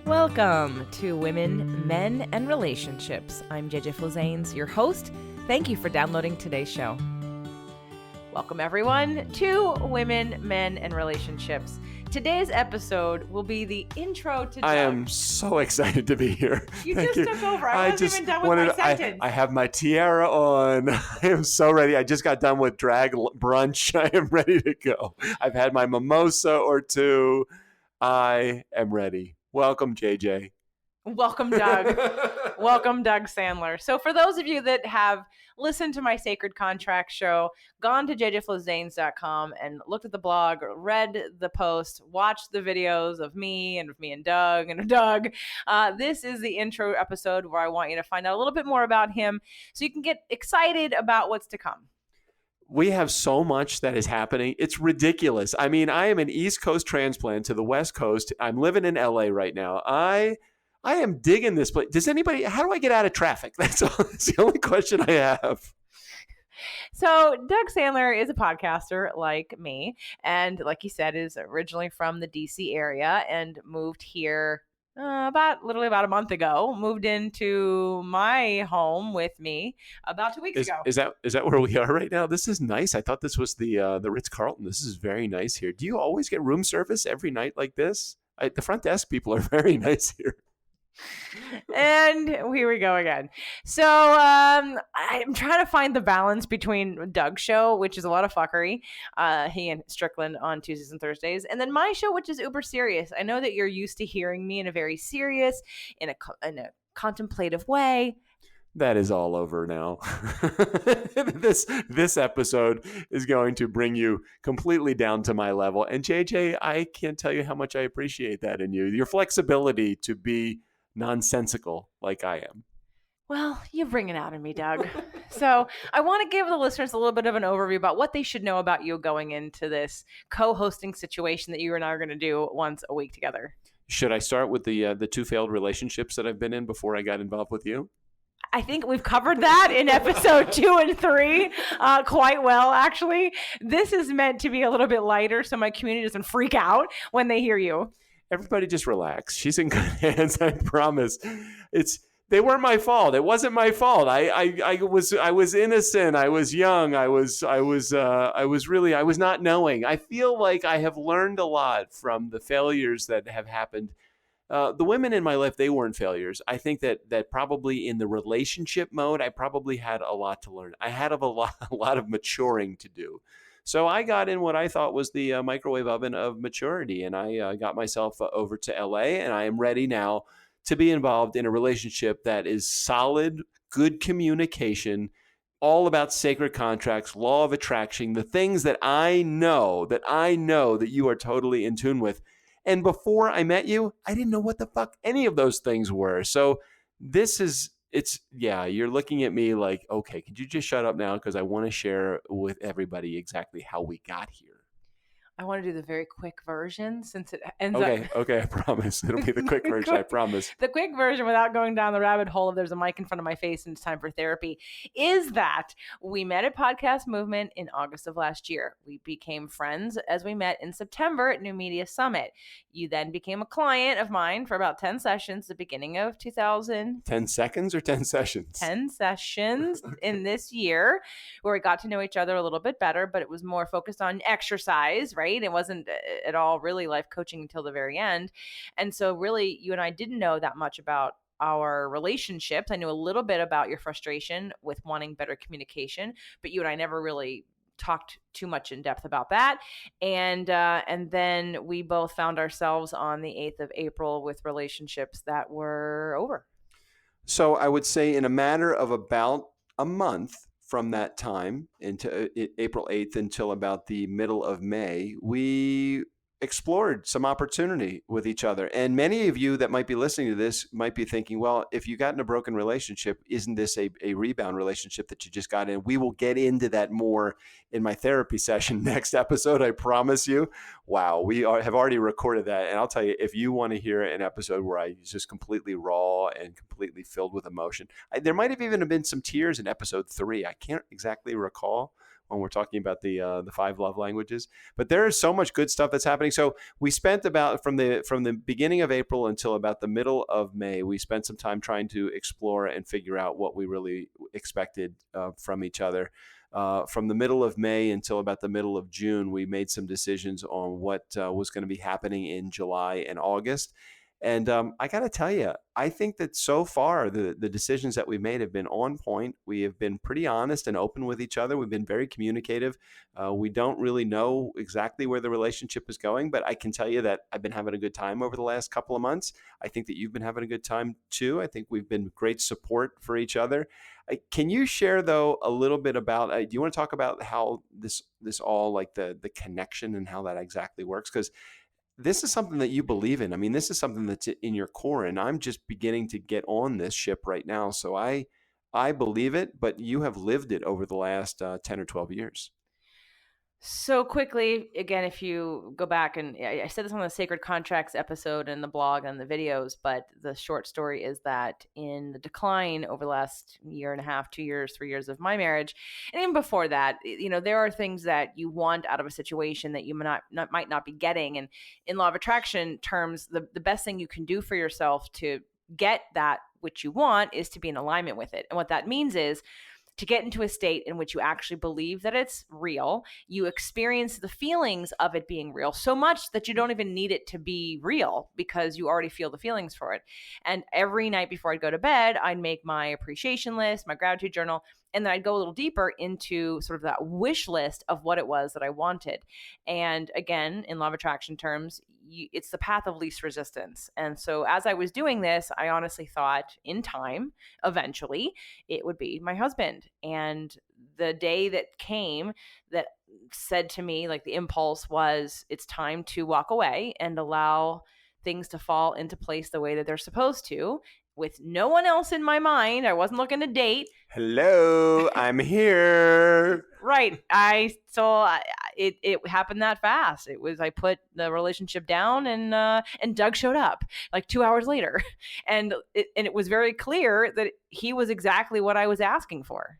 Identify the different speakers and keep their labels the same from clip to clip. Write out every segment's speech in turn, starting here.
Speaker 1: Welcome to Women, Men, and Relationships. I'm JJ Flazanes, your host. Thank you for downloading today's show. Welcome, everyone, to Women, Men, and Relationships. Today's episode will be the intro to Doug.
Speaker 2: I am so excited to be here.
Speaker 1: You took over. I wasn't even done with my sentence.
Speaker 2: I have my tiara on. I am so ready. I just got done with drag brunch. I am ready to go. I've had my mimosa or two. I am ready. Welcome, JJ.
Speaker 1: Welcome, Doug. Welcome, Doug Sandler. So for those of you that have listened to my Sacred Contract show, gone to jjflazanes.com and looked at the blog, or read the post, watched the videos of me and Doug, this is the intro episode where I want you to find out a little bit more about him so you can get excited about what's to come.
Speaker 2: We have so much that is happening. It's ridiculous. I mean, I am an East Coast transplant to the West Coast. I'm living in LA right now. I am digging this place. How do I get out of traffic? That's the only question I have.
Speaker 1: So Doug Sandler is a podcaster like me. And like he said, is originally from the DC area and moved here about a month ago. Moved into my home with me about 2 weeks ago.
Speaker 2: Is that where we are right now? This is nice. I thought this was the Ritz-Carlton. This is very nice here. Do you always get room service every night like this? The front desk people are very nice here.
Speaker 1: And here we go again. So I'm trying to find the balance between Doug's show, which is a lot of fuckery, he and Strickland on Tuesdays and Thursdays, and then my show, which is uber serious. I know that you're used to hearing me in a very serious, in a contemplative way.
Speaker 2: That is all over now. This episode is going to bring you completely down to my level. And JJ, I can't tell you how much I appreciate that in you. Your flexibility to be nonsensical like I am.
Speaker 1: Well, you bring it out in me, Doug. So I want to give the listeners a little bit of an overview about what they should know about you going into this co-hosting situation that you and I are going to do once a week together. Should
Speaker 2: I start with the two failed relationships that I've been in before I got involved with you?
Speaker 1: I think we've covered that in episode 2 and 3 quite well, actually. This is meant to be a little bit lighter so my community doesn't freak out when they hear you.
Speaker 2: Everybody just relax. She's in good hands, I promise. They weren't my fault. It wasn't my fault. I was innocent. I was young. I was not knowing. I feel like I have learned a lot from the failures that have happened. The women in my life, they weren't failures. I think that probably in the relationship mode, I probably had a lot to learn. I had a lot of maturing to do. So I got in what I thought was the microwave oven of maturity, and I got myself over to LA, and I am ready now to be involved in a relationship that is solid, good communication, all about sacred contracts, law of attraction, the things that I know that you are totally in tune with. And before I met you, I didn't know what the fuck any of those things were. So you're looking at me like, okay, could you just shut up now? Because I want to share with everybody exactly how we got here.
Speaker 1: I want to do the very quick version since it ends
Speaker 2: Okay, I promise. It'll be the quick version, I promise.
Speaker 1: The quick version without going down the rabbit hole of there's a mic in front of my face and it's time for therapy is that we met at Podcast Movement in August of last year. We became friends as we met in September at New Media Summit. You then became a client of mine for about 10 sessions, the beginning of 2000.
Speaker 2: 10 seconds or 10 sessions?
Speaker 1: 10 sessions in this year where we got to know each other a little bit better, but it was more focused on exercise, right? It wasn't at all really life coaching until the very end. And so really you and I didn't know that much about our relationships. I knew a little bit about your frustration with wanting better communication, but you and I never really talked too much in depth about that. And then we both found ourselves on the 8th of April with relationships that were over.
Speaker 2: So I would say in a matter of about a month, from that time into April 8th until about the middle of May, we explored some opportunity with each other. And many of you that might be listening to this might be thinking, well, if you got in a broken relationship, isn't this a rebound relationship that you just got in? We will get into that more in my therapy session next episode, I promise you. Wow, have already recorded that. And I'll tell you, if you want to hear an episode where I was just completely raw and completely filled with emotion, there might have even been some tears in episode 3. I can't exactly recall when we're talking about the five love languages. But there is so much good stuff that's happening. So we spent about from the beginning of April until about the middle of May, we spent some time trying to explore and figure out what we really expected from each other. From the middle of May until about the middle of June, we made some decisions on what was going to be happening in July and August. And I got to tell you, I think that so far the decisions that we've made have been on point. We have been pretty honest and open with each other. We've been very communicative. We don't really know exactly where the relationship is going, but I can tell you that I've been having a good time over the last couple of months. I think that you've been having a good time too. I think we've been great support for each other. Can you share though a little bit about? Do you want to talk about how this all like the connection and how that exactly works? Because this is something that you believe in. I mean, this is something that's in your core, and I'm just beginning to get on this ship right now. So I believe it, but you have lived it over the last 10 or 12 years.
Speaker 1: So quickly, again, if you go back, and I said this on the Sacred Contracts episode and the blog and the videos, but the short story is that in the decline over the last year and a half, 2 years, 3 years of my marriage, and even before that, there are things that you want out of a situation that you might not be getting. And in law of attraction terms, the best thing you can do for yourself to get that which you want is to be in alignment with it. And what that means is to get into a state in which you actually believe that it's real. You experience the feelings of it being real so much that you don't even need it to be real because you already feel the feelings for it. And every night before I'd go to bed, I'd make my appreciation list, my gratitude journal, and then I'd go a little deeper into sort of that wish list of what it was that I wanted. And again, in law of attraction terms, it's the path of least resistance. And so as I was doing this, I honestly thought in time, eventually, it would be my husband. And the day that came that said to me, like the impulse was, it's time to walk away and allow things to fall into place the way that they're supposed to, with no one else in my mind. I wasn't looking to date.
Speaker 2: Hello, I'm here.
Speaker 1: Right. It happened that fast. I put the relationship down, and Doug showed up like 2 hours later, and it was very clear that he was exactly what I was asking for.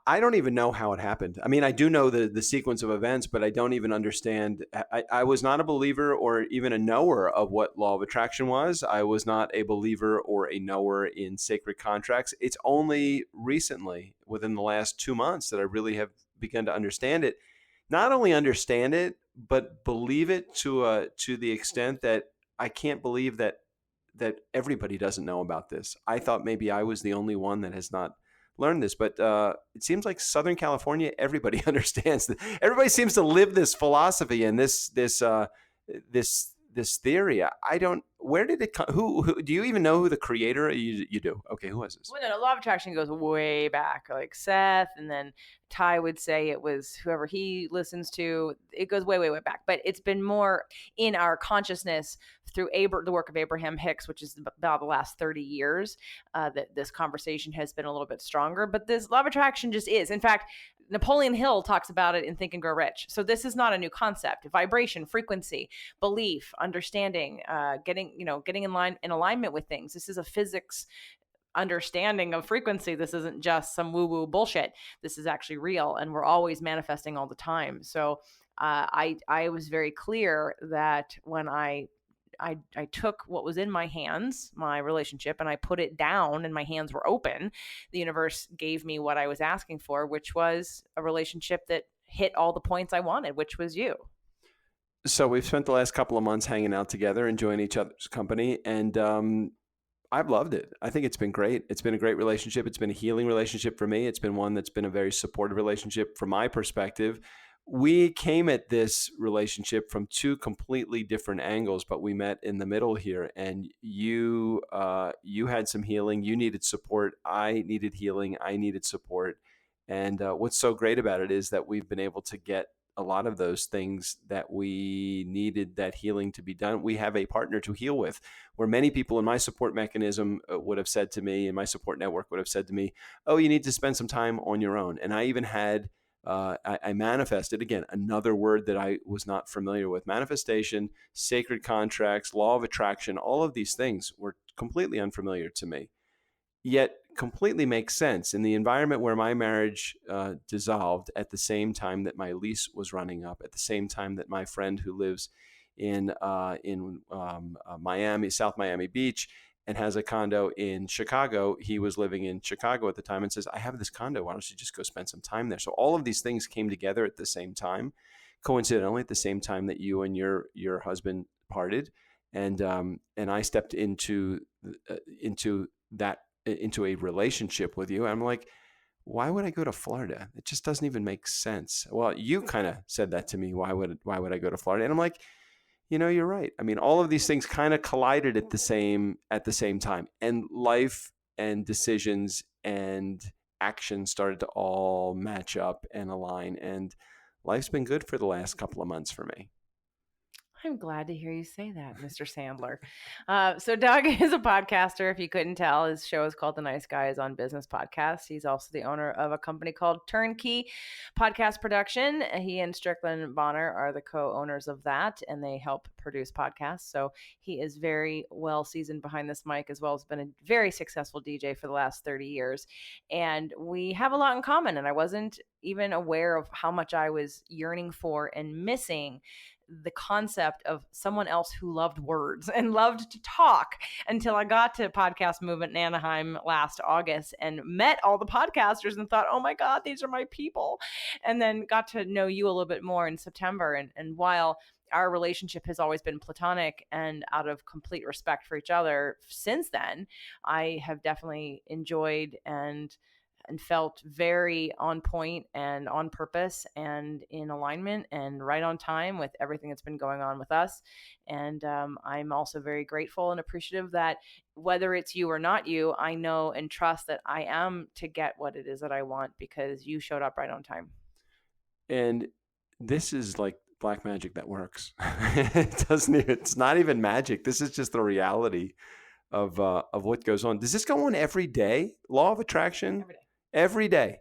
Speaker 2: I don't even know how it happened. I mean, I do know the sequence of events, but I don't even understand. I was not a believer or even a knower of what law of attraction was. I was not a believer or a knower in sacred contracts. It's only recently, within the last 2 months, that I really have begun to understand it. Not only understand it, but believe it to the extent that I can't believe that everybody doesn't know about this. I thought maybe I was the only one that has not learned this, but it seems like Southern California, everybody understands that. Everybody seems to live this philosophy and this theory. I don't. Where did it come? Who do you even know who the creator? You do. Okay, who was this?
Speaker 1: Well, no, law of attraction goes way back, like Seth, and then Ty would say it was whoever he listens to. It goes way, way, way back, but it's been more in our consciousness through the work of Abraham Hicks, which is about the last 30 years, that this conversation has been a little bit stronger. But this law of attraction just is. In fact, Napoleon Hill talks about it in Think and Grow Rich. So this is not a new concept. Vibration, frequency, belief, understanding, getting in alignment with things. This is a physics understanding of frequency. This isn't just some woo-woo bullshit. This is actually real, and we're always manifesting all the time. So I was very clear that when I took what was in my hands, my relationship, and I put it down and my hands were open, the universe gave me what I was asking for, which was a relationship that hit all the points I wanted, which was you.
Speaker 2: So we've spent the last couple of months hanging out together, enjoying each other's company, and I've loved it. I think it's been great. It's been a great relationship. It's been a healing relationship for me. It's been one that's been a very supportive relationship from my perspective. We came at this relationship from two completely different angles, but we met in the middle here. And you had some healing. You needed support. I needed healing. I needed support. And what's so great about it is that we've been able to get a lot of those things that we needed that healing to be done. We have a partner to heal with, where many people in my support mechanism would have said to me, and my support network would have said to me, oh, you need to spend some time on your own. And I even had, I manifested, again, another word that I was not familiar with, manifestation, sacred contracts, law of attraction, all of these things were completely unfamiliar to me. yet completely makes sense in the environment where my marriage dissolved at the same time that my lease was running up, at the same time that my friend who lives in Miami, South Miami Beach, and has a condo in Chicago. He was living in Chicago at the time and says, I have this condo. Why don't you just go spend some time there? So all of these things came together at the same time, coincidentally, at the same time that you and your husband parted. And I stepped into that into a relationship with you. I'm like, why would I go to Florida? It just doesn't even make sense. Well, you kind of said that to me. Why would I go to Florida? And I'm like, you're right. I mean, all of these things kind of collided at the same time, and life and decisions and action started to all match up and align. And life's been good for the last couple of months for me.
Speaker 1: I'm glad to hear you say that, Mr. Sandler. So Doug is a podcaster. If you couldn't tell, his show is called The Nice Guys on Business Podcast. He's also the owner of a company called Turnkey Podcast Production. He and Strickland Bonner are the co-owners of that, and they help produce podcasts. So he is very well seasoned behind this mic, as well as been a very successful DJ for the last 30 years. And we have a lot in common, and I wasn't even aware of how much I was yearning for and missing the concept of someone else who loved words and loved to talk until I got to Podcast Movement in Anaheim last August and met all the podcasters and thought, oh my God, these are my people. And then got to know you a little bit more in September. And while our relationship has always been platonic and out of complete respect for each other since then, I have definitely enjoyed and felt very on point and on purpose and in alignment and right on time with everything that's been going on with us. And I'm also very grateful and appreciative that whether it's you or not you, I know and trust that I am to get what it is that I want because you showed up right on time.
Speaker 2: And this is like black magic that works. It's not even magic. This is just the reality of what goes on. Does this go on every day? Law of attraction?
Speaker 1: Every day.
Speaker 2: Every day.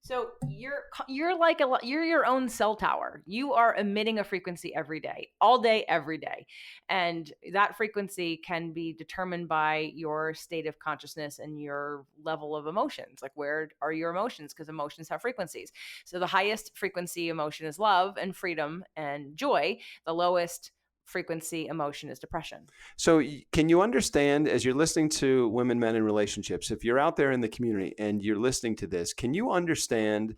Speaker 1: So you're like you're your own cell tower. You are emitting a frequency every day, all day, every day, and that frequency can be determined by your state of consciousness and your level of emotions. Like, where are your emotions? Because emotions have frequencies. So the highest frequency emotion is love and freedom and joy. The lowest frequency emotion is depression.
Speaker 2: So can you understand, as you're listening to Women, Men, and Relationships, if you're out there in the community and you're listening to this, can you understand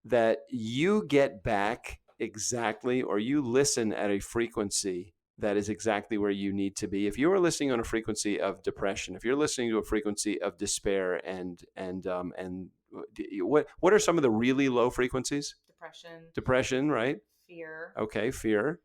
Speaker 2: that you get back exactly, or you listen at a frequency that is exactly where you need to be? If you are listening on a frequency of depression, if you're listening to a frequency of despair and what are some of the really low frequencies? Depression, right?
Speaker 1: Fear.
Speaker 2: Okay, fear.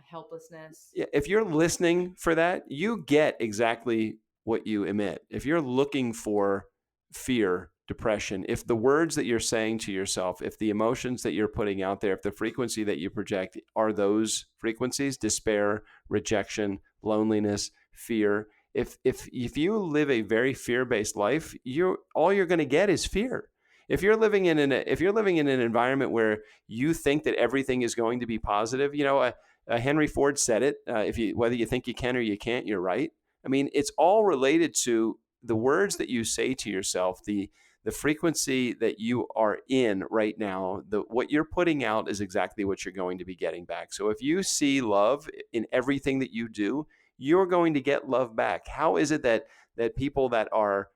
Speaker 1: Helplessness.
Speaker 2: Yeah, if you're listening for that, you get exactly what you emit. If you're looking for fear, depression, if the words that you're saying to yourself, if the emotions that you're putting out there, if the frequency that you project are those frequencies, despair, rejection, loneliness, fear, if you live a very fear-based life, all you're going to get is fear. If you're living in an environment where you think that everything is going to be positive, Henry Ford said it. Whether you think you can or you can't, you're right. I mean, it's all related to the words that you say to yourself, the frequency that you are in right now. What you're putting out is exactly what you're going to be getting back. So if you see love in everything that you do, you're going to get love back. How is it that people that are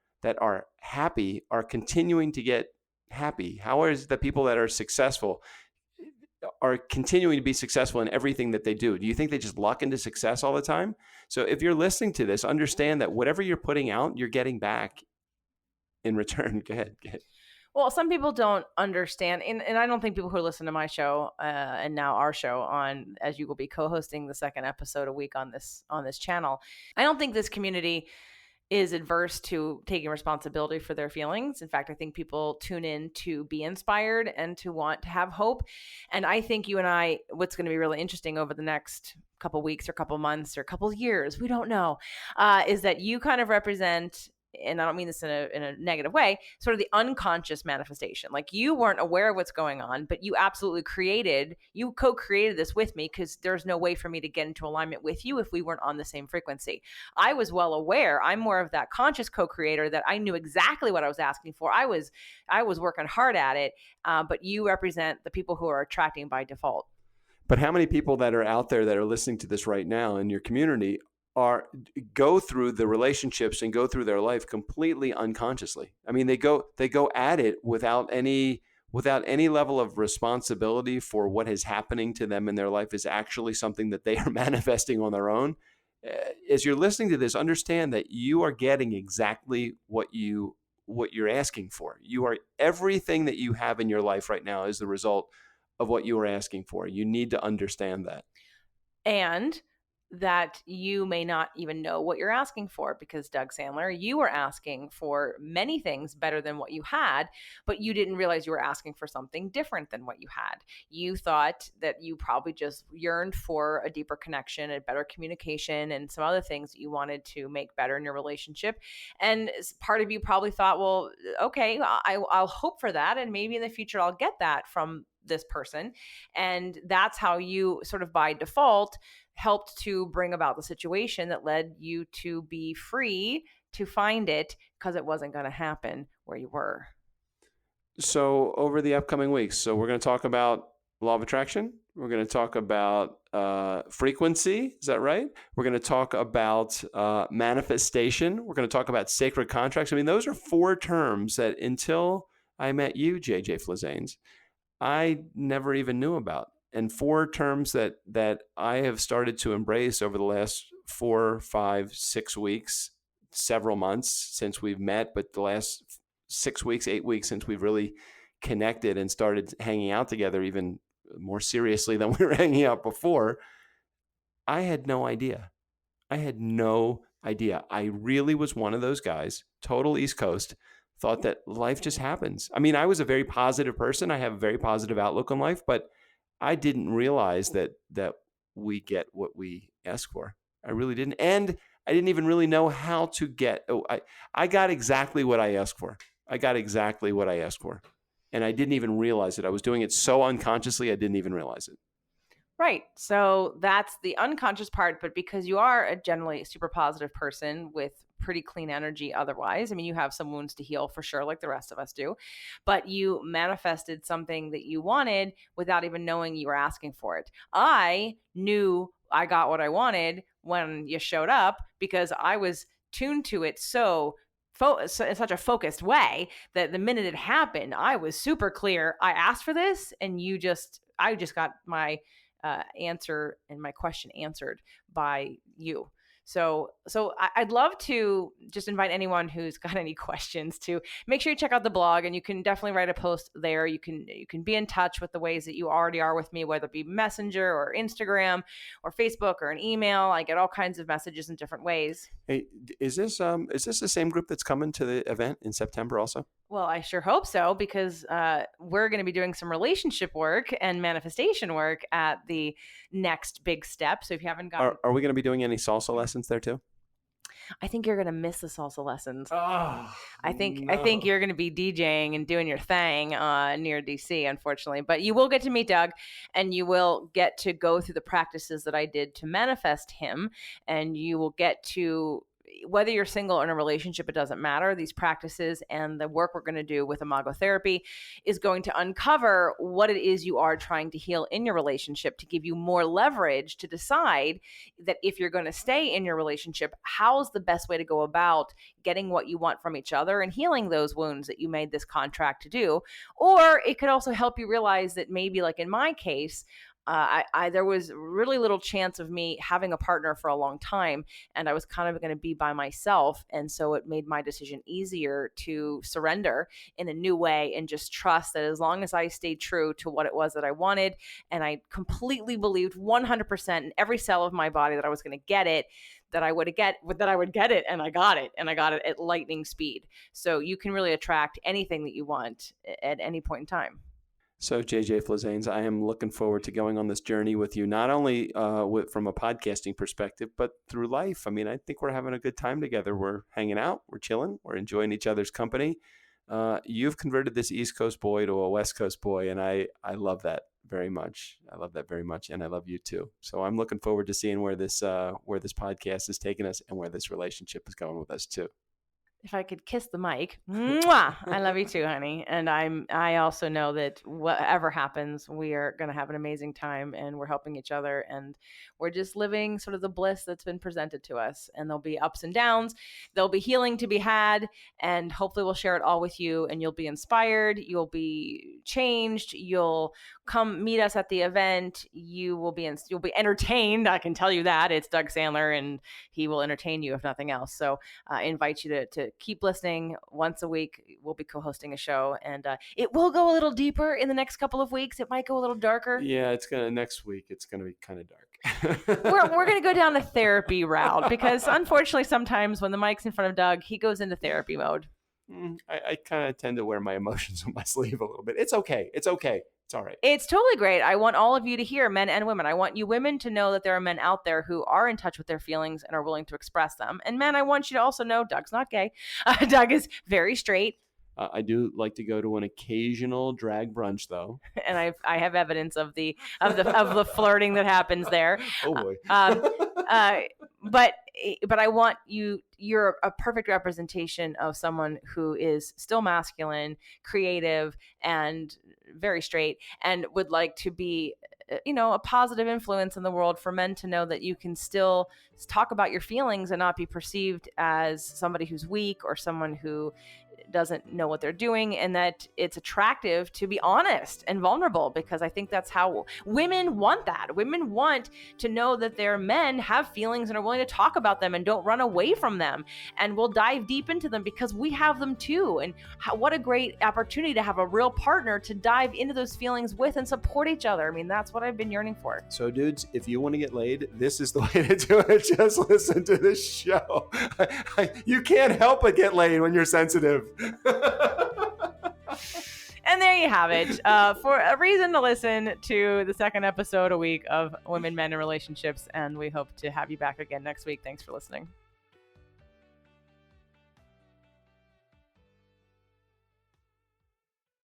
Speaker 2: happy are continuing to get happy? How is it that people that are successful are continuing to be successful in everything that they do? Do you think they just luck into success all the time? So if you're listening to this, understand that whatever you're putting out, you're getting back in return. Go ahead.
Speaker 1: Well, some people don't understand, and I don't think people who listen to my show and now our show on, as you will be co-hosting the second episode a week on this channel, I don't think this community is adverse to taking responsibility for their feelings. In fact, I think people tune in to be inspired and to want to have hope. And I think you and I, what's going to be really interesting over the next couple weeks or couple months or couple years, we don't know, is that you kind of represent and I don't mean this in a negative way, sort of the unconscious manifestation. Like you weren't aware of what's going on, but you absolutely you co-created this with me because there's no way for me to get into alignment with you if we weren't on the same frequency. I was well aware. I'm more of that conscious co-creator that I knew exactly what I was asking for. I was working hard at it, but you represent the people who are attracting by default.
Speaker 2: But how many people that are out there that are listening to this right now in your community are go through the relationships and go through their life completely unconsciously? I mean, they go at it without any level of responsibility for what is happening to them in their life is actually something that they are manifesting on their own. As you're listening to this, understand that you are getting exactly what you're asking for. You are everything that you have in your life right now is the result of what you were asking for. You need to understand that.
Speaker 1: And that you may not even know what you're asking for because Doug Sandler, you were asking for many things better than what you had, but you didn't realize you were asking for something different than what you had. You thought that you probably just yearned for a deeper connection, a better communication, and some other things that you wanted to make better in your relationship. And part of you probably thought, well, okay, I'll hope for that. And maybe in the future I'll get that from this person. And that's how you sort of by default helped to bring about the situation that led you to be free to find it because it wasn't going to happen where you were.
Speaker 2: So over the upcoming weeks, so we're going to talk about law of attraction. We're going to talk about frequency. Is that right? We're going to talk about manifestation. We're going to talk about sacred contracts. I mean, those are 4 terms that until I met you, JJ Flizanes, I never even knew about. And 4 terms that I have started to embrace over the last 4, 5, 6 weeks, several months since we've met, but the last 6 weeks, 8 weeks since we've really connected and started hanging out together even more seriously than we were hanging out before. I had no idea. I had no idea. I really was one of those guys, total East Coast, thought that life just happens. I mean, I was a very positive person. I have a very positive outlook on life, but I didn't realize that we get what we ask for. I really didn't. And I didn't even really know how to get. I got exactly what I asked for. I got exactly what I asked for. And I didn't even realize it. I was doing it so unconsciously, I didn't even realize it.
Speaker 1: Right. So that's the unconscious part. But because you are a generally super positive person with pretty clean energy otherwise, I mean, you have some wounds to heal for sure, like the rest of us do, but you manifested something that you wanted without even knowing you were asking for it. I knew I got what I wanted when you showed up because I was tuned to it in such a focused way that the minute it happened, I was super clear. I asked for this, and I just got my answer and my question answered by you. So I'd love to just invite anyone who's got any questions to make sure you check out the blog, and you can definitely write a post there. You can be in touch with the ways that you already are with me, whether it be Messenger or Instagram or Facebook or an email. I get all kinds of messages in different ways.
Speaker 2: Hey, is this the same group that's coming to the event in September also?
Speaker 1: Well, I sure hope so, because we're going to be doing some relationship work and manifestation work at the next big step. So if you haven't gotten,
Speaker 2: Are we going to be doing any salsa lessons there too?
Speaker 1: I think you're going to miss the salsa lessons.
Speaker 2: Oh,
Speaker 1: I think you're going to be DJing and doing your thing near DC, unfortunately. But you will get to meet Doug, and you will get to go through the practices that I did to manifest him, and you will get to, whether you're single or in a relationship, it doesn't matter. These practices and the work we're going to do with imago therapy is going to uncover what it is you are trying to heal in your relationship, to give you more leverage to decide that if you're going to stay in your relationship, how's the best way to go about getting what you want from each other and healing those wounds that you made this contract to do. Or it could also help you realize that maybe, like in my case, there was really little chance of me having a partner for a long time, and I was kind of going to be by myself. And so it made my decision easier to surrender in a new way and just trust that as long as I stayed true to what it was that I wanted, and I completely believed 100% in every cell of my body that I was going to get it, that I would get it, and I got it, at lightning speed. So you can really attract anything that you want at any point in time.
Speaker 2: So, JJ Flazanes, I am looking forward to going on this journey with you, not only from a podcasting perspective, but through life. I mean, I think we're having a good time together. We're hanging out, we're chilling, we're enjoying each other's company. You've converted this East Coast boy to a West Coast boy, and I love that very much. I love that very much, and I love you too. So I'm looking forward to seeing where this podcast is taking us and where this relationship is going with us too.
Speaker 1: If I could kiss the mic, mwah, I love you too, honey. And I also know that whatever happens, we are going to have an amazing time, and we're helping each other, and we're just living sort of the bliss that's been presented to us. And there'll be ups and downs, there'll be healing to be had, and hopefully we'll share it all with you, and you'll be inspired, you'll be changed, you'll come meet us at the event, you'll be entertained. I can tell you that. It's Doug Sandler, and he will entertain you if nothing else. So I invite you to keep listening. Once a week, we'll be co-hosting a show, and it will go a little deeper in the next couple of weeks. It might go a little darker.
Speaker 2: Yeah, next week. It's gonna be kind of dark.
Speaker 1: we're gonna go down the therapy route, because unfortunately, sometimes when the mic's in front of Doug, he goes into therapy mode.
Speaker 2: I kind of tend to wear my emotions on my sleeve a little bit. It's okay. It's okay. It's all right.
Speaker 1: It's totally great. I want all of you to hear, men and women. I want you women to know that there are men out there who are in touch with their feelings and are willing to express them. And men, I want you to also know Doug's not gay. Doug is very straight.
Speaker 2: I do like to go to an occasional drag brunch, though,
Speaker 1: and I have evidence of the flirting that happens there.
Speaker 2: Oh boy.
Speaker 1: But I want you. You're a perfect representation of someone who is still masculine, creative, and very straight, and would like to be, a positive influence in the world for men to know that you can still talk about your feelings and not be perceived as somebody who's weak or someone who doesn't know what they're doing, and that it's attractive to be honest and vulnerable, because I think that's how women want that. Women want to know that their men have feelings and are willing to talk about them and don't run away from them, and we'll dive deep into them because we have them too. And what a great opportunity to have a real partner to dive into those feelings with and support each other. I mean, that's what I've been yearning for.
Speaker 2: So dudes, if you want to get laid, this is the way to do it. Just listen to this show. You can't help but get laid when you're sensitive.
Speaker 1: And there you have it. For a reason to listen to the second episode a week of Women, Men, and Relationships. And we hope to have you back again next week. Thanks for listening.